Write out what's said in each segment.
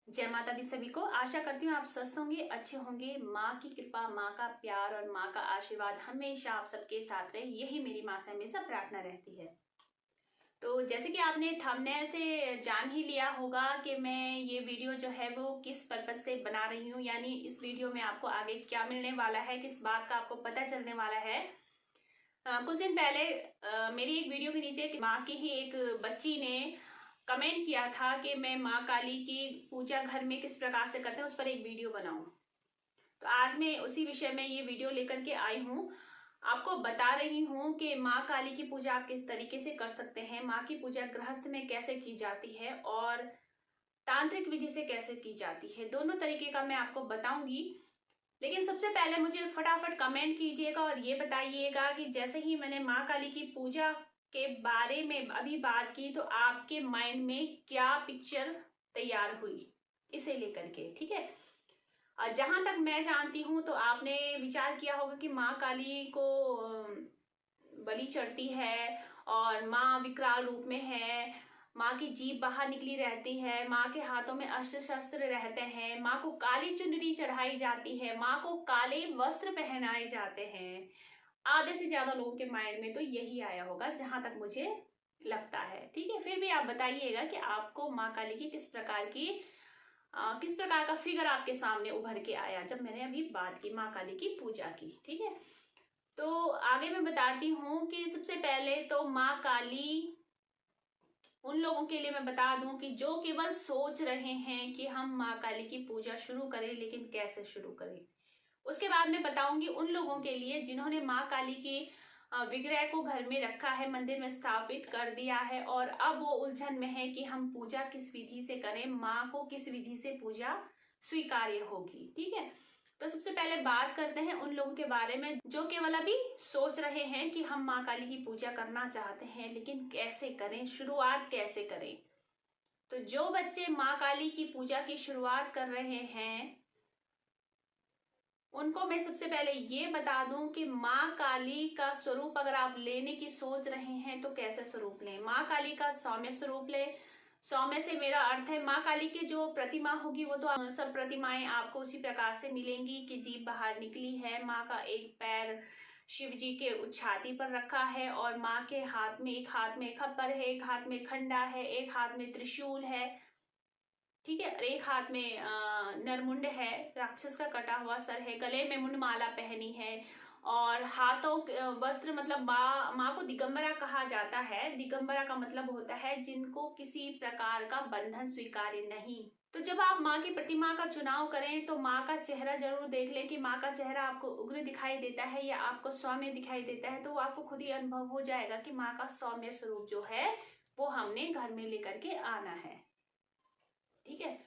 जय माता दी सभी को। आशा करती हूँ आप स्वस्थ होंगे, अच्छे होंगे। माँ की कृपा, माँ का प्यार और माँ का आशीर्वाद हमेशा आप सबके साथ रहे, यही मेरी माँ से हमेशा प्रार्थना रहती है। तो जैसे कि आपने थंबनेल से जान ही लिया होगा कि मैं ये वीडियो जो है वो किस पर्पज से बना रही हूँ, यानी इस वीडियो में आपको आगे क्या मिलने वाला है, किस बात का आपको पता चलने वाला है। कुछ दिन पहले मेरी एक वीडियो के नीचे माँ की ही एक बच्ची ने कमेंट किया था कि मैं माँ काली की पूजा घर में किस प्रकार से करते हैं उस पर एक वीडियो बनाऊं। तो आज मैं उसी विषय में ये वीडियो लेकर के आई हूँ। आपको बता रही हूँ कि माँ काली की पूजा आप किस तरीके से कर सकते हैं, माँ की पूजा गृहस्थ में कैसे की जाती है और तांत्रिक विधि से कैसे की जाती है, दोनों तरीके का मैं आपको बताऊंगी। लेकिन सबसे पहले मुझे फटाफट कमेंट कीजिएगा और ये बताइएगा कि जैसे ही मैंने माँ काली की पूजा के बारे में अभी बात की तो आपके माइंड में क्या पिक्चर तैयार हुई इसे लेकर के, ठीक है। जहां तक मैं जानती हूँ तो आपने विचार किया होगा कि माँ काली को बलि चढ़ती है और माँ विकराल रूप में है, माँ की जीभ बाहर निकली रहती है, माँ के हाथों में अस्त्र शस्त्र रहते हैं, माँ को काली चुनरी चढ़ाई जाती है, माँ को काले वस्त्र पहनाए जाते हैं। आधे से ज्यादा लोगों के माइंड में तो यही आया होगा जहां तक मुझे लगता है, ठीक है। फिर भी आप बताइएगा कि आपको माँ काली की किस प्रकार का फिगर आपके सामने उभर के आया जब मैंने अभी बात की माँ काली की पूजा की, ठीक है। तो आगे मैं बताती हूँ कि सबसे पहले तो माँ काली उन लोगों के लिए मैं बता दूं कि जो केवल सोच रहे हैं कि हम माँ काली की पूजा शुरू करें, लेकिन कैसे शुरू करें। उसके बाद मैं बताऊंगी उन लोगों के लिए जिन्होंने माँ काली की विग्रह को घर में रखा है, मंदिर में स्थापित कर दिया है और अब वो उलझन में है कि हम पूजा किस विधि से करें, माँ को किस विधि से पूजा स्वीकार्य होगी, ठीक है। तो सबसे पहले बात करते हैं उन लोगों के बारे में जो केवल अभी सोच रहे हैं कि हम माँ काली की पूजा करना चाहते हैं, लेकिन कैसे करें, शुरुआत कैसे करें। तो जो बच्चे माँ काली की पूजा की शुरुआत कर रहे हैं उनको मैं सबसे पहले ये बता दूं कि माँ काली का स्वरूप अगर आप लेने की सोच रहे हैं तो कैसे स्वरूप लें। माँ काली का सौम्य स्वरूप लें। सौम्य से मेरा अर्थ है माँ काली की जो प्रतिमा होगी वो तो सब प्रतिमाएं आपको उसी प्रकार से मिलेंगी कि जीभ बाहर निकली है, माँ का एक पैर शिव जी के छाती पर रखा है और माँ के एक हाथ में खप्पर है, एक हाथ में खंडा है, एक हाथ में त्रिशूल है, ठीक है। और एक हाथ में नरमुंड है, राक्षस का कटा हुआ सर है, गले में मुंड माला पहनी है और हाथों वस्त्र, मतलब माँ को दिगंबरा कहा जाता है। दिगंबरा का मतलब होता है जिनको किसी प्रकार का बंधन स्वीकार्य नहीं। तो जब आप माँ की प्रतिमा का चुनाव करें तो माँ का चेहरा जरूर देख लें कि माँ का चेहरा आपको उग्र दिखाई देता है या आपको सौम्य दिखाई देता है, तो आपको खुद ही अनुभव हो जाएगा कि माँ का सौम्य स्वरूप जो है वो हमने घर में लेकर के आना है, ठीक है।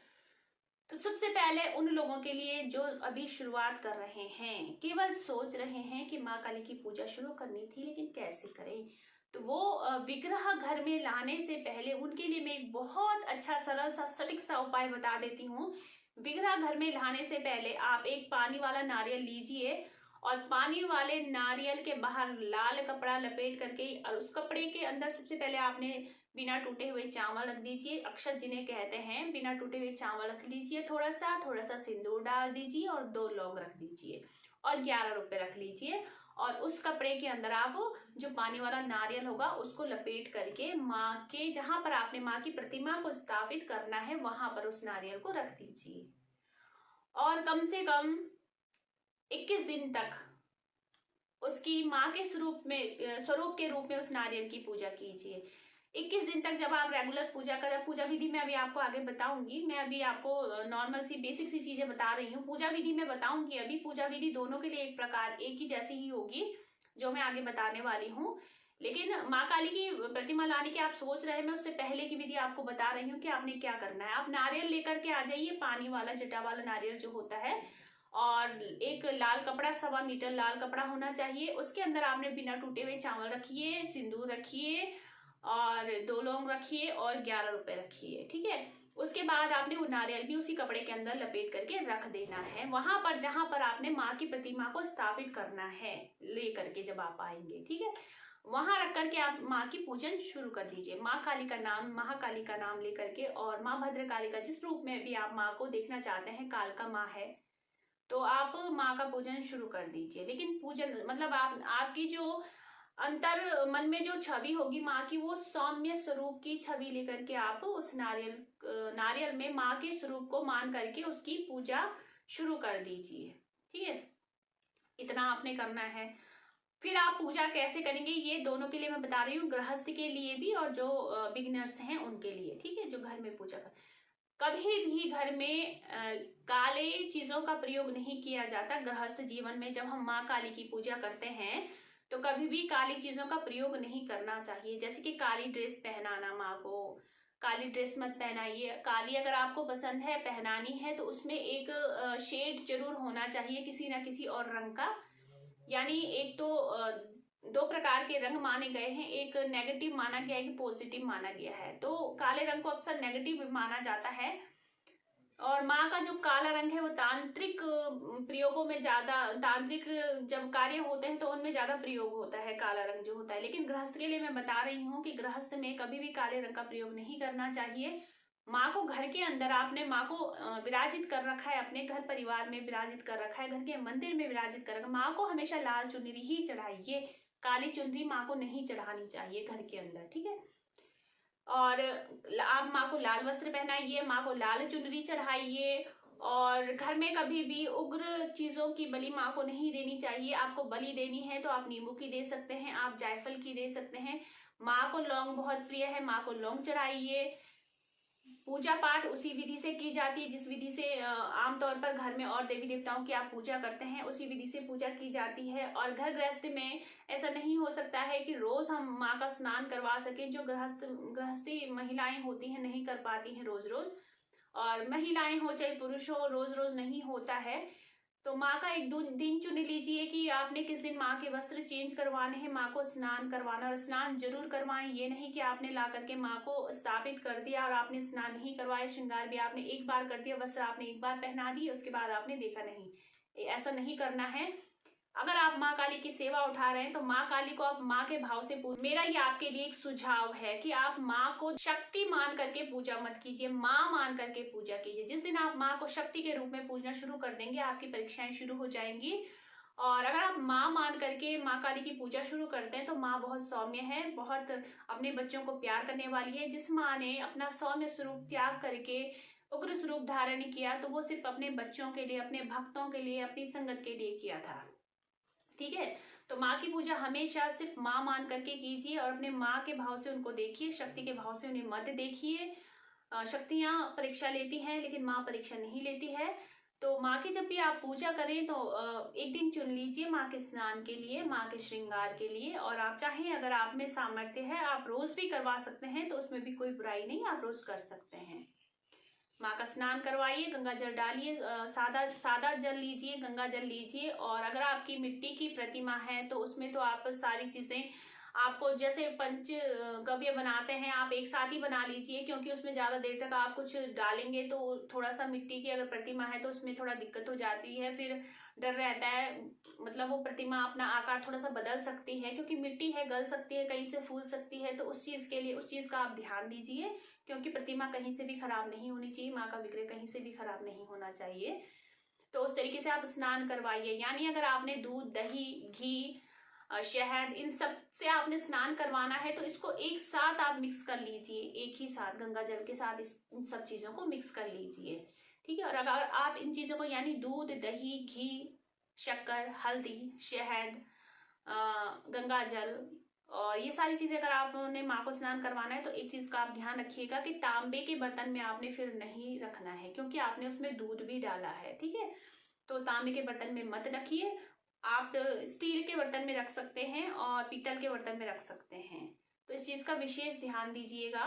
तो सबसे पहले उन लोगों के लिए जो अभी शुरुआत कर रहे हैं, केवल सोच रहे हैं कि माँ काली की पूजा शुरू करनी थी लेकिन कैसे करें, तो वो विग्रह घर में लाने से पहले उनके लिए मैं एक बहुत अच्छा सरल सा सटीक सा उपाय बता देती हूँ। विग्रह घर में लाने से पहले आप एक पानी वाला नारियल लीजिए और पानी वाले नारियल के बाहर लाल कपड़ा लपेट करके और उस कपड़े के अंदर सबसे पहले आपने बिना टूटे हुए चावल रख दीजिए, अक्षत जिन्हें कहते हैं, बिना टूटे हुए चावल रख लीजिए, थोड़ा सा सिंदूर डाल दीजिए और 2 लौंग रख दीजिए और 11 रुपए रख लीजिए और उस कपड़े के अंदर आप जो पानी वाला नारियल होगा उसको लपेट करके माँ के जहां पर आपने माँ की प्रतिमा को स्थापित करना है वहां पर उस नारियल को रख दीजिए और कम से कम 21 दिन तक उसकी माँ के स्वरूप के रूप में उस नारियल की पूजा कीजिए। 21 दिन तक जब आप रेगुलर पूजा करें, पूजा विधि मैं अभी आपको आगे बताऊंगी, मैं अभी आपको नॉर्मल सी बेसिक सी चीजें बता रही हूँ। पूजा विधि मैं बताऊंगी अभी, पूजा विधि दोनों के लिए एक ही जैसी ही होगी जो मैं आगे बताने वाली हूँ। लेकिन माँ काली की प्रतिमा लाने की आप सोच रहे हैं, मैं उससे पहले की विधि आपको बता रही हूँ कि आपने क्या करना है। आप नारियल लेकर के आ जाइए, पानी वाला जटा वाला नारियल जो होता है, और एक लाल कपड़ा, 1.25 मीटर लाल कपड़ा होना चाहिए। उसके अंदर आपने बिना टूटे हुए चावल रखिए, सिंदूर रखिए और 2 लौंग रखिए और 11 रुपए रखिए, ठीक है। उसके बाद आपने वो नारियल भी उसी कपड़े के अंदर लपेट करके रख देना है वहां पर जहां पर आपने माँ की प्रतिमा को स्थापित करना है, ले करके जब आप आएंगे, ठीक है। वहां रख करके आप माँ की पूजन शुरू कर दीजिए। माँ काली का नाम, महाकाली का नाम लेकर के, और माँ भद्रकाली का, जिस रूप में भी आप माँ को देखना चाहते हैं, काल का माँ है तो आप माँ का पूजन शुरू कर दीजिए। लेकिन पूजन मतलब आपकी जो अंतर मन में जो छवि होगी माँ की, वो सौम्य स्वरूप की छवि लेकर के आप उस नारियल में माँ के स्वरूप को मान करके उसकी पूजा शुरू कर दीजिए। ठीक है, इतना आपने करना है। फिर आप पूजा कैसे करेंगे, ये दोनों के लिए मैं बता रही हूँ, गृहस्थ के लिए भी और जो बिगिनर्स हैं उनके लिए। ठीक है, जो घर में पूजा कर, कभी भी घर में काले चीजों का प्रयोग नहीं किया जाता। गृहस्थ जीवन में जब हम माँ काली की पूजा करते हैं तो कभी भी काली चीजों का प्रयोग नहीं करना चाहिए। जैसे कि काली ड्रेस पहनाना, माँ को काली ड्रेस मत पहनाइए। काली अगर आपको पसंद है, पहनानी है, तो उसमें एक शेड जरूर होना चाहिए किसी ना किसी और रंग का। यानी एक तो दो प्रकार के रंग माने गए हैं, एक नेगेटिव माना गया है, एक पॉजिटिव माना गया है। तो काले रंग को अक्सर नेगेटिव माना जाता है, और माँ का जो काला रंग है वो तांत्रिक प्रयोगों में ज्यादा, तांत्रिक जब कार्य होते हैं तो उनमें ज्यादा प्रयोग होता है काला रंग जो होता है। लेकिन गृहस्थ के लिए मैं बता रही हूँ कि गृहस्थ में कभी भी काले रंग का प्रयोग नहीं करना चाहिए। माँ को घर के अंदर, आपने माँ को विराजित कर रखा है, अपने घर परिवार में विराजित कर रखा है, घर के मंदिर में विराजित कर रखा है, माँ को हमेशा लाल चुनरी ही चढ़ाइए। काली चुनरी माँ को नहीं चढ़ानी चाहिए घर के अंदर। ठीक है, और आप माँ को लाल वस्त्र पहनाइए, माँ को लाल चुनरी चढ़ाइए। और घर में कभी भी उग्र चीजों की बलि माँ को नहीं देनी चाहिए। आपको बलि देनी है तो आप नींबू की दे सकते हैं, आप जायफल की दे सकते हैं। माँ को लौंग बहुत प्रिय है, माँ को लौंग चढ़ाइए। पूजा पाठ उसी विधि से की जाती है जिस विधि से आमतौर पर घर में और देवी देवताओं की आप पूजा करते हैं, उसी विधि से पूजा की जाती है। और घर गृहस्थी में ऐसा नहीं हो सकता है कि रोज हम माँ का स्नान करवा सकें। जो गृहस्थी महिलाएं होती हैं नहीं कर पाती हैं रोज रोज, और महिलाएं हो चाहे पुरुष हो, रोज रोज नहीं होता है। तो माँ का एक दिन चुन लीजिए कि आपने किस दिन माँ के वस्त्र चेंज करवाने हैं, माँ को स्नान करवाना, और स्नान जरूर करवाएं। ये नहीं कि आपने ला करके माँ को स्थापित कर दिया और आपने स्नान नहीं करवाया, श्रृंगार भी आपने एक बार कर दिया, वस्त्र आपने एक बार पहना दिए, उसके बाद आपने देखा नहीं। ऐसा नहीं करना है। अगर आप माँ काली की सेवा उठा रहे हैं तो माँ काली को आप माँ के भाव से पूज। मेरा ये आपके लिए एक सुझाव है कि आप माँ को शक्ति मान करके पूजा मत कीजिए, माँ मान करके पूजा कीजिए। जिस दिन आप माँ को शक्ति के रूप में पूजना शुरू कर देंगे, आपकी परीक्षाएं शुरू हो जाएंगी। और अगर आप माँ मान करके माँ काली की पूजा शुरू करते हैं तो माँ बहुत सौम्य है, बहुत अपने बच्चों को प्यार करने वाली है। जिस माँ ने अपना सौम्य स्वरूप त्याग करके उग्र स्वरूप धारण किया, तो वो सिर्फ अपने बच्चों के लिए, अपने भक्तों के लिए, अपनी संगत के लिए किया था। ठीक है, तो माँ की पूजा हमेशा सिर्फ माँ मान करके कीजिए, और अपने माँ के भाव से उनको देखिए, शक्ति के भाव से उन्हें मत देखिए। शक्तियां परीक्षा लेती हैं लेकिन माँ परीक्षा नहीं लेती है। तो माँ की जब भी आप पूजा करें तो एक दिन चुन लीजिए माँ के स्नान के लिए, माँ के श्रृंगार के लिए। और आप चाहें, अगर आप में सामर्थ्य है, आप रोज भी करवा सकते हैं, तो उसमें भी कोई बुराई नहीं, आप रोज कर सकते हैं। माँ का स्नान करवाइए, गंगा जल डालिए, सादा सादा जल लीजिए, गंगा जल लीजिए। और अगर आपकी मिट्टी की प्रतिमा है तो उसमें तो आप सारी चीजें, आपको जैसे पंच गव्य बनाते हैं, आप एक साथ ही बना लीजिए, क्योंकि उसमें ज्यादा देर तक आप कुछ डालेंगे तो थोड़ा सा, मिट्टी की अगर प्रतिमा है तो उसमें थोड़ा दिक्कत हो जाती है, फिर डर रहता है, मतलब वो प्रतिमा अपना आकार थोड़ा सा बदल सकती है, क्योंकि मिट्टी है, गल सकती है, कहीं से फूल सकती है। तो उस चीज के लिए, उस चीज का आप ध्यान दीजिए, क्योंकि प्रतिमा कहीं से भी खराब नहीं होनी चाहिए, माँ का विग्रह कहीं से भी खराब नहीं होना चाहिए। तो उस तरीके से आप स्नान करवाइए। यानी अगर आपने दूध, दही, घी, शहद, इन सब से आपने स्नान करवाना है तो इसको एक साथ आप मिक्स कर लीजिए, एक ही साथ गंगा जल के साथ इन सब चीजों को मिक्स कर लीजिए। ठीक है, और अगर आप इन चीजों को, यानी दूध, दही, घी, शक्कर, हल्दी, शहद, गंगा जल, और ये सारी चीजें अगर आपने माँ को स्नान करवाना है तो एक चीज का आप ध्यान रखिएगा कि तांबे के बर्तन में आपने फिर नहीं रखना है, क्योंकि आपने उसमें दूध भी डाला है। ठीक है, तो तांबे के बर्तन में मत रखिए। आप स्टील के बर्तन में रख सकते हैं और पीतल के बर्तन में रख सकते हैं। तो इस चीज का विशेष ध्यान दीजिएगा।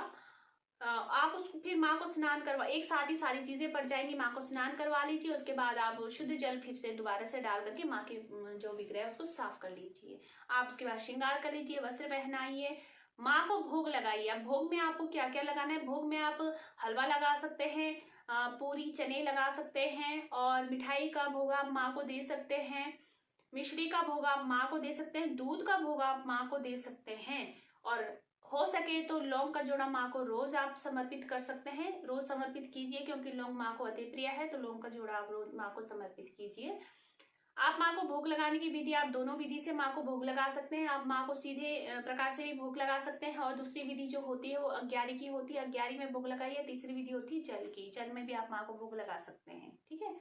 आप उसको फिर माँ को स्नान करवा, एक साथ ही सारी चीजें पड़ जाएंगी, माँ को स्नान करवा लीजिए। उसके बाद आप शुद्ध जल फिर से दोबारा से डाल करके माँ की जो विग्रह है उसको साफ कर लीजिए। आप उसके बाद श्रृंगार कर लीजिए, वस्त्र पहनाइए, माँ को भोग लगाइए। अब भोग में आपको क्या क्या लगाना है, भोग में आप हलवा लगा सकते हैं, पूरी चने लगा सकते हैं, और मिठाई का भोग आप माँ को दे सकते हैं। मिश्री का भोग आप माँ को दे सकते हैं, दूध का भोग आप माँ को दे सकते हैं। और हो सके तो लौंग का जोड़ा माँ को रोज आप समर्पित कर सकते हैं, रोज समर्पित कीजिए, क्योंकि लौंग माँ को अति प्रिय है, तो लौंग का जोड़ा आप रोज माँ को समर्पित कीजिए। आप माँ को भोग लगाने की विधि, आप दोनों विधि से माँ को भोग लगा सकते हैं। आप माँ को सीधे प्रकार से भी भोग लगा सकते हैं, और दूसरी विधि जो होती है वो अग्यारी की होती है, अग्यारी में भोग लगाइए। तीसरी विधि होती है जल की, जल में भी आप माँ को भोग लगा सकते हैं। ठीक है,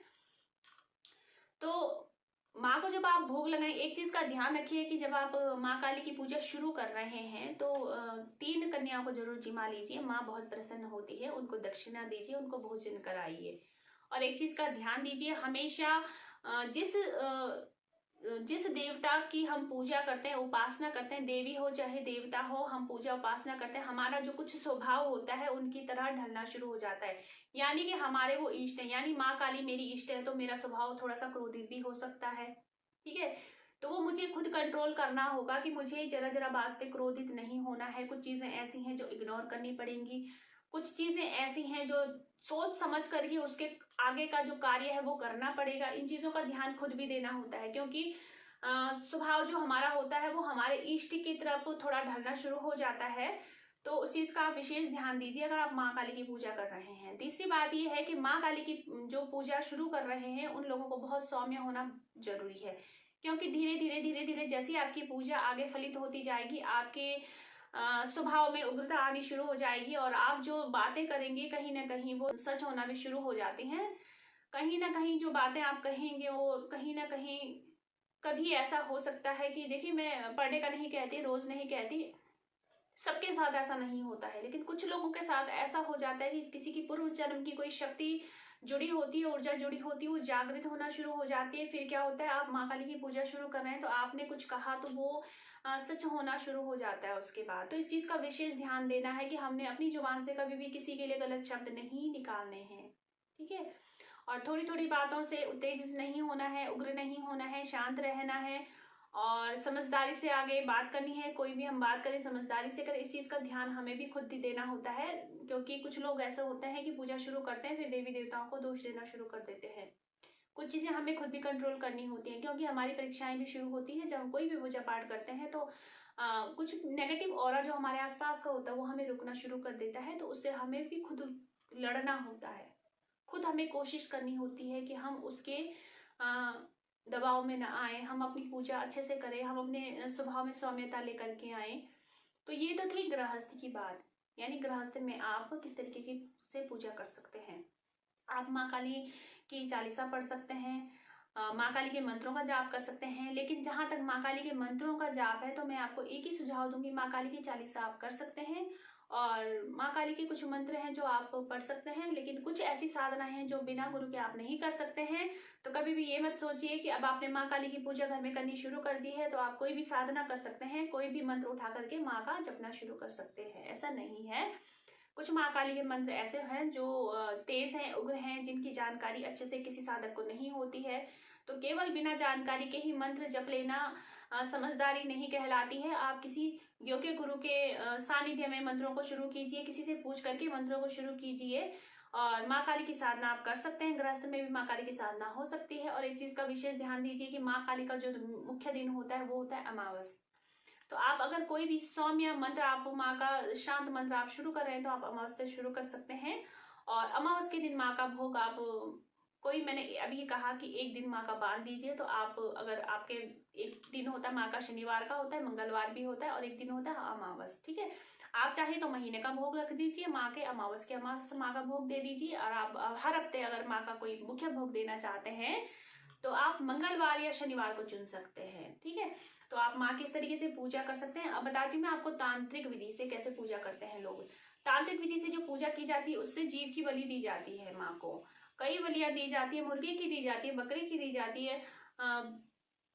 तो माँ को जब आप भोग लगाएं, एक चीज का ध्यान रखिए कि जब आप माँ काली की पूजा शुरू कर रहे हैं तो 3 कन्याओं को जरूर जिमा लीजिए। माँ बहुत प्रसन्न होती है, उनको दक्षिणा दीजिए, उनको भोजन कराइए। और एक चीज का ध्यान दीजिए, हमेशा जिस देवता की हम पूजा करते हैं, उपासना करते हैं, देवी हो चाहे देवता हो, हम पूजा उपासना करते हैं, हमारा जो कुछ स्वभाव होता है उनकी तरह ढलना शुरू हो जाता है। यानी कि हमारे वो इष्ट है, यानी माँ काली मेरी इष्ट है, तो मेरा स्वभाव थोड़ा सा क्रोधित भी हो सकता है। ठीक है, तो वो मुझे खुद कंट्रोल करना होगा कि मुझे जरा जरा बात पे क्रोधित नहीं होना है। कुछ चीजें ऐसी हैं जो इग्नोर करनी पड़ेंगी, कुछ चीजें ऐसी हैं जो सोच समझ करके उसके आगे का जो कार्य है वो करना पड़ेगा। इन चीजों का ध्यान खुद भी देना होता है, क्योंकि स्वभाव जो हमारा होता है वो हमारे इष्ट की तरफ थोड़ा ढलना शुरू हो जाता है। तो उस चीज का आप विशेष ध्यान दीजिए अगर आप माँ काली की पूजा कर रहे हैं। तीसरी बात ये है कि माँ काली की जो पूजा शुरू कर रहे हैं उन लोगों को बहुत सौम्य होना जरूरी है, क्योंकि धीरे धीरे धीरे धीरे जैसी आपकी पूजा आगे फलित होती जाएगी, आपके स्वभाव में उग्रता आनी शुरू हो जाएगी, और आप जो बातें करेंगे कहीं ना कहीं वो सच होना भी शुरू हो जाती हैं। कहीं ना कहीं जो बातें आप कहेंगे वो कहीं ना कहीं कभी ऐसा हो सकता है कि, देखिए मैं पर डे का नहीं कहती, रोज नहीं कहती, सबके साथ ऐसा नहीं होता है, लेकिन कुछ लोगों के साथ ऐसा हो जाता है कि किसी की पूर्व जन्म की कोई शक्ति जुड़ी होती है, ऊर्जा जुड़ी होती है, वो जागृत होना शुरू हो जाती है। फिर क्या होता है, आप माँ काली की पूजा शुरू कर रहे हैं तो आपने कुछ कहा तो वो सच होना शुरू हो जाता है उसके बाद। तो इस चीज का विशेष ध्यान देना है कि हमने अपनी जुबान से कभी भी किसी के लिए गलत शब्द नहीं निकालने हैं। ठीक है, और थोड़ी थोड़ी बातों से उत्तेजित नहीं होना है, उग्र नहीं होना है, शांत रहना है, और समझदारी से आगे बात करनी है। कोई भी हम बात करें समझदारी से करें, इस चीज का ध्यान हमें भी खुद ही देना होता है, क्योंकि कुछ लोग ऐसे होते हैं कि पूजा शुरू करते हैं फिर देवी देवताओं को दोष देना शुरू कर देते हैं। कुछ चीजें हमें खुद भी कंट्रोल करनी होती हैं, क्योंकि हमारी परीक्षाएं भी शुरू होती हैं। जब हम कोई भी पूजा पाठ करते हैं तो कुछ नेगेटिव ऑरा जो हमारे आसपास का होता है वो हमें रुकना शुरू कर देता है, तो उससे हमें भी खुद लड़ना होता है। खुद हमें कोशिश करनी होती है कि हम उसके दबाव में ना आए, हम अपनी पूजा अच्छे से करें, हम अपने स्वभाव में सौम्यता लेकर के आए। तो ये तो थी गृहस्थ की बात, यानी गृहस्थ में आप किस तरीके की से पूजा कर सकते हैं। आप माँ काली की चालीसा पढ़ सकते हैं, माँ काली के मंत्रों का जाप कर सकते हैं। लेकिन जहां तक माँ काली के मंत्रों का जाप है तो मैं आपको एक ही सुझाव दूंगी, माँ काली की चालीसा आप कर सकते हैं, और माँ काली के कुछ मंत्र हैं जो आप पढ़ सकते हैं। लेकिन कुछ ऐसी साधना है जो बिना गुरु के आप नहीं कर सकते हैं। तो कभी भी ये मत सोचिए कि अब आपने माँ काली की पूजा घर में करनी शुरू कर दी है तो आप कोई भी साधना कर सकते हैं, कोई भी मंत्र उठा करके माँ का जपना शुरू कर सकते हैं, ऐसा नहीं है। कुछ माँ काली के मंत्र ऐसे हैं जो तेज हैं, उग्र हैं, जिनकी जानकारी अच्छे से किसी साधक को नहीं होती है। तो केवल बिना जानकारी के ही मंत्र जप लेना समझदारी नहीं कहलाती है। आप किसी योग्य गुरु के सानिध्य में मंत्रों को शुरू कीजिए, किसी से पूछ करके मंत्रों को शुरू कीजिए, और माँ काली की साधना आप कर सकते हैं। गृहस्थ में भी माँ काली की साधना हो सकती है। और एक चीज का विशेष ध्यान दीजिए कि माँ काली का जो मुख्य दिन होता है वो होता है अमावस। तो आप अगर कोई भी सौम्य मंत्र, आप माँ का शांत मंत्र आप शुरू कर रहे हैं तो आप अमावस से शुरू कर सकते हैं। और अमावस के दिन माँ का भोग आप कोई, मैंने अभी कहा कि एक दिन माँ का बांध दीजिए, तो आप अगर आपके एक दिन होता है माँ का शनिवार का होता है, मंगलवार भी होता है, और एक दिन होता है अमावस। ठीक है, आप चाहे तो महीने का भोग रख दीजिए, माँ के अमावस के अमावस माँ का भोग दे दीजिए। और आप हर हफ्ते अगर माँ का कोई मुख्य भोग देना चाहते हैं तो आप मंगलवार या शनिवार को चुन सकते हैं। ठीक है, तो आप माँ की इस तरीके से पूजा कर सकते हैं। अब बताती हूँ मैं आपको तांत्रिक विधि से कैसे पूजा करते हैं लोग। तांत्रिक विधि से जो पूजा की जाती है उससे जीव की बलि दी जाती है माँ को। कई बलियां दी जाती है, मुर्गे की दी जाती है, बकरी की दी जाती है,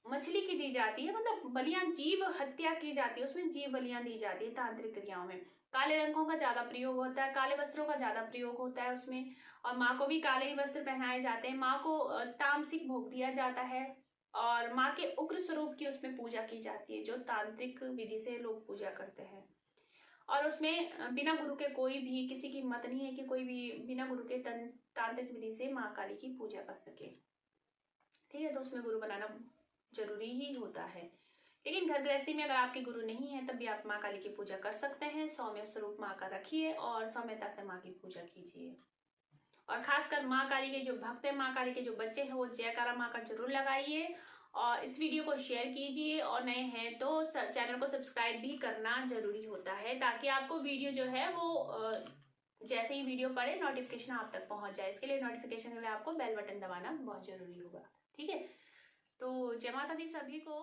मछली की दी जाती है, मतलब बलियां जीव हत्या की जाती है, उसमें जीव बलियां दी जाती है तांत्रिक क्रियाओं में। काले रंगों का ज्यादा प्रयोग होता है, काले वस्त्रों का ज्यादा प्रयोग होता है उसमें, और माँ को भी काले ही वस्त्र पहनाए जाते हैं। माँ को तामसिक भोग दिया जाता है, और माँ के उग्र स्वरूप की उसमें पूजा की जाती है, जो तांत्रिक विधि से लोग पूजा करते हैं। और उसमें बिना गुरु के कोई भी, किसी की हिम्मत नहीं है कि कोई भी बिना गुरु के तांत्रिक विधि से माँ काली की पूजा कर सके। ठीक है, तो उसमें गुरु बनाना जरूरी ही होता है। लेकिन घर गृहस्थी में अगर आपके गुरु नहीं है तब भी आप माँ काली की पूजा कर सकते हैं। सौम्य स्वरूप माँ का रखिए और सौम्यता से माँ की पूजा कीजिए। और खासकर माँ काली के जो भक्त हैं, माँ काली के जो बच्चे हैं, वो जयकारा माँ का जरूर लगाइए और इस वीडियो को शेयर कीजिए। और नए हैं तो चैनल को सब्सक्राइब भी करना जरूरी होता है, ताकि आपको वीडियो जो है वो जैसे ही वीडियो पड़े नोटिफिकेशन आप तक पहुंच जाए। इसके लिए नोटिफिकेशन के लिए आपको बेल बटन दबाना बहुत जरूरी होगा। ठीक है, तो जय माता दी सभी को।